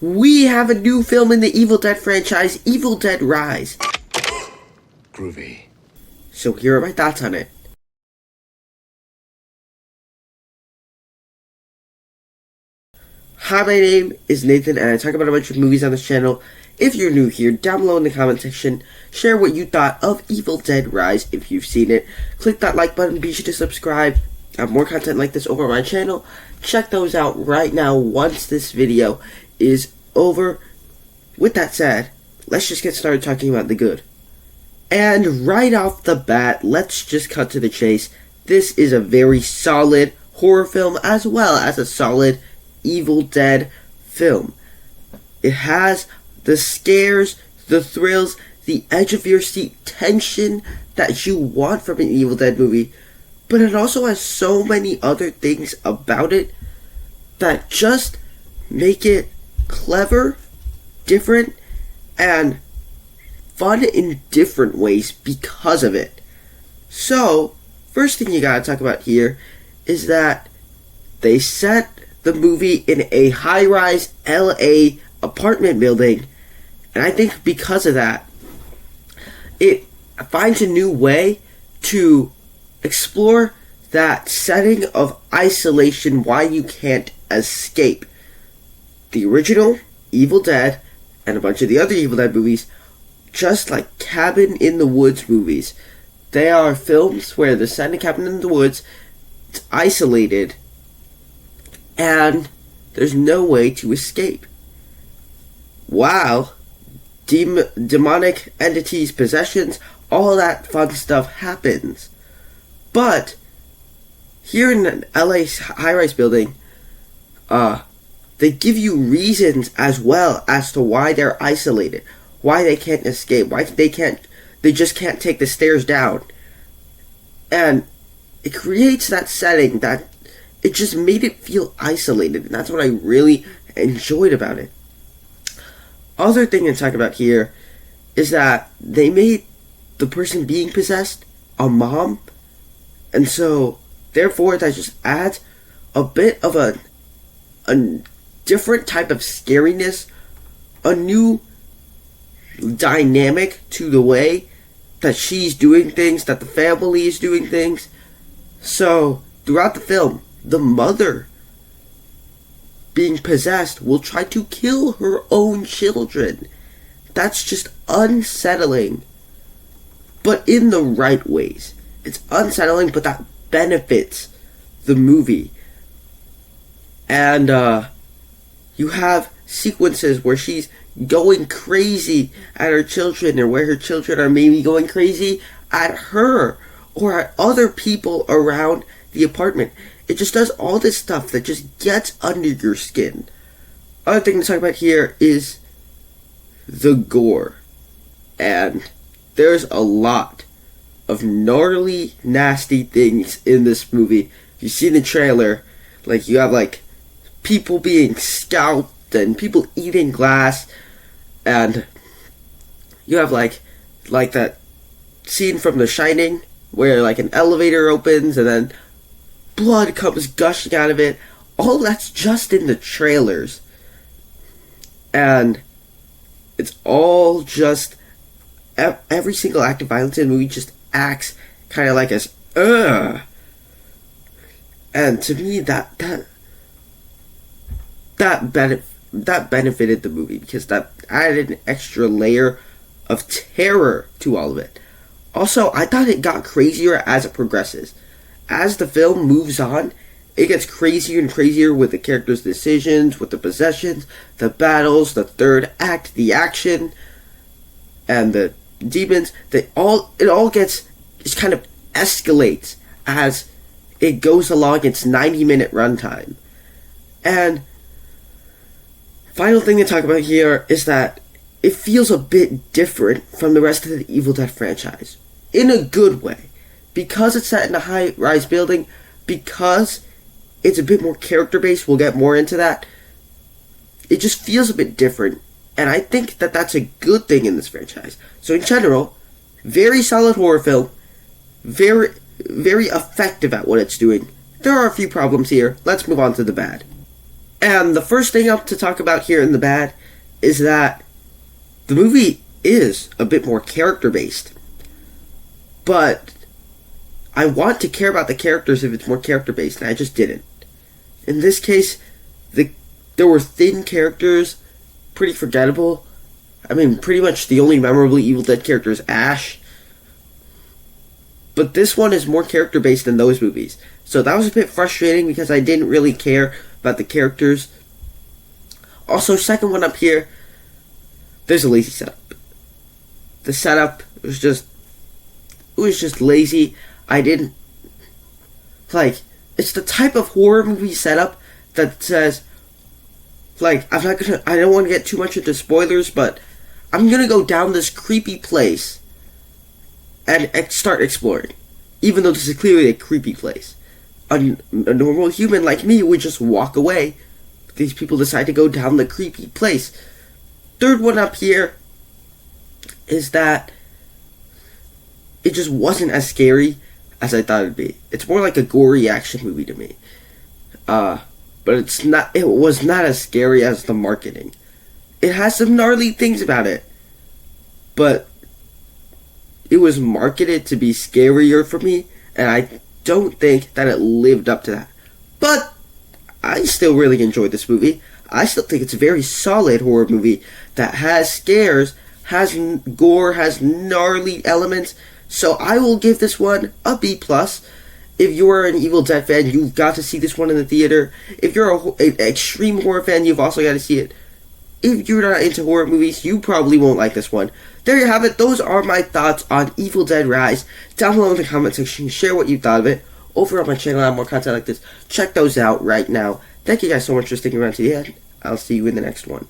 We have a new film in the Evil Dead franchise, Evil Dead Rise. Groovy. So here are my thoughts on it. Hi, my name is Nathan, and I talk about a bunch of movies on this channel. If you're new here, down below in the comment section, share what you thought of Evil Dead Rise if you've seen it. Click that like button, be sure to subscribe. I have more content like this over on my channel. Check those out right now once this video is over. With that said, let's just get started talking about the good. And right off the bat, let's just cut to the chase. This is a very solid horror film as well as a solid Evil Dead film. It has the scares, the thrills, the edge of your seat tension that you want from an Evil Dead movie, but it also has so many other things about it that just make it clever, different, and fun in different ways because of it. So, first thing you gotta talk about here is that they set the movie in a high-rise LA apartment building, and I think because of that, it finds a new way to explore that setting of isolation, why you can't escape. The original Evil Dead and a bunch of the other Evil Dead movies, just like Cabin in the Woods movies, they are films where the set in Cabin in the Woods, it's isolated, and there's no way to escape. Wow. Demonic entities, possessions, all that fun stuff happens. But here in an LA high-rise building, they give you reasons as well as to why they're isolated, why they can't escape, why they just can't take the stairs down. And it creates that setting that it just made it feel isolated, and that's what I really enjoyed about it. Other thing to talk about here is that they made the person being possessed a mom, and so therefore that just adds a bit of a different type of scariness, a new dynamic to the way that she's doing things, that the family is doing things. So throughout the film, the mother being possessed will try to kill her own children. That's just unsettling, but in the right ways. It's unsettling, but that benefits the movie. And you have sequences where she's going crazy at her children, or where her children are maybe going crazy at her or at other people around the apartment. It just does all this stuff that just gets under your skin. Other thing to talk about here is the gore. And there's a lot of gnarly, nasty things in this movie. If you see the trailer, like you have like people being scalped and people eating glass, and you have like that scene from The Shining where like an elevator opens and then blood comes gushing out of it. All that's just in the trailers. And it's all just, every single act of violence in the movie just acts kind of like as, ugh. And to me, that benefited the movie, because that added an extra layer of terror to all of it. Also, I thought it got crazier as it progresses. As the film moves on, it gets crazier and crazier with the characters' decisions, with the possessions, the battles, the third act, the action, and the demons. It all just kind of escalates as it goes along its 90-minute runtime. And final thing to talk about here is that it feels a bit different from the rest of the Evil Dead franchise, in a good way. Because it's set in a high-rise building, because it's a bit more character-based, we'll get more into that, it just feels a bit different, and I think that that's a good thing in this franchise. So in general, very solid horror film, very, very effective at what it's doing. There are a few problems here. Let's move on to the bad. And the first thing up to talk about here in the bad is that the movie is a bit more character based. But I want to care about the characters if it's more character based, and I just didn't. In this case, there were thin characters, pretty forgettable. I mean, pretty much the only memorable Evil Dead character is Ash. But this one is more character based than those movies. So that was a bit frustrating because I didn't really care about the characters. Also, second one up here, there's a lazy setup. The setup was just lazy. I didn't like. It's the type of horror movie setup that says, like, I don't want to get too much into spoilers, but I'm gonna go down this creepy place and start exploring, even though this is clearly a creepy place. A normal human like me would just walk away. These people decide to go down the creepy place. Third one up here is that it just wasn't as scary as I thought it'd be. It's more like a gory action movie to me. But it was not as scary as the marketing. It has some gnarly things about it, but it was marketed to be scarier for me, and I don't think that it lived up to that. But I still really enjoyed this movie. I still think it's a very solid horror movie that has scares, has gore, has gnarly elements. So I will give this one a B+. If you're an Evil Dead fan, you've got to see this one in the theater. If you're an extreme horror fan, you've also got to see it. If you're not into horror movies, you probably won't like this one. There you have it. Those are my thoughts on Evil Dead Rise. Down below in the comment section, share what you thought of it. Over on my channel, I have more content like this. Check those out right now. Thank you guys so much for sticking around to the end. I'll see you in the next one.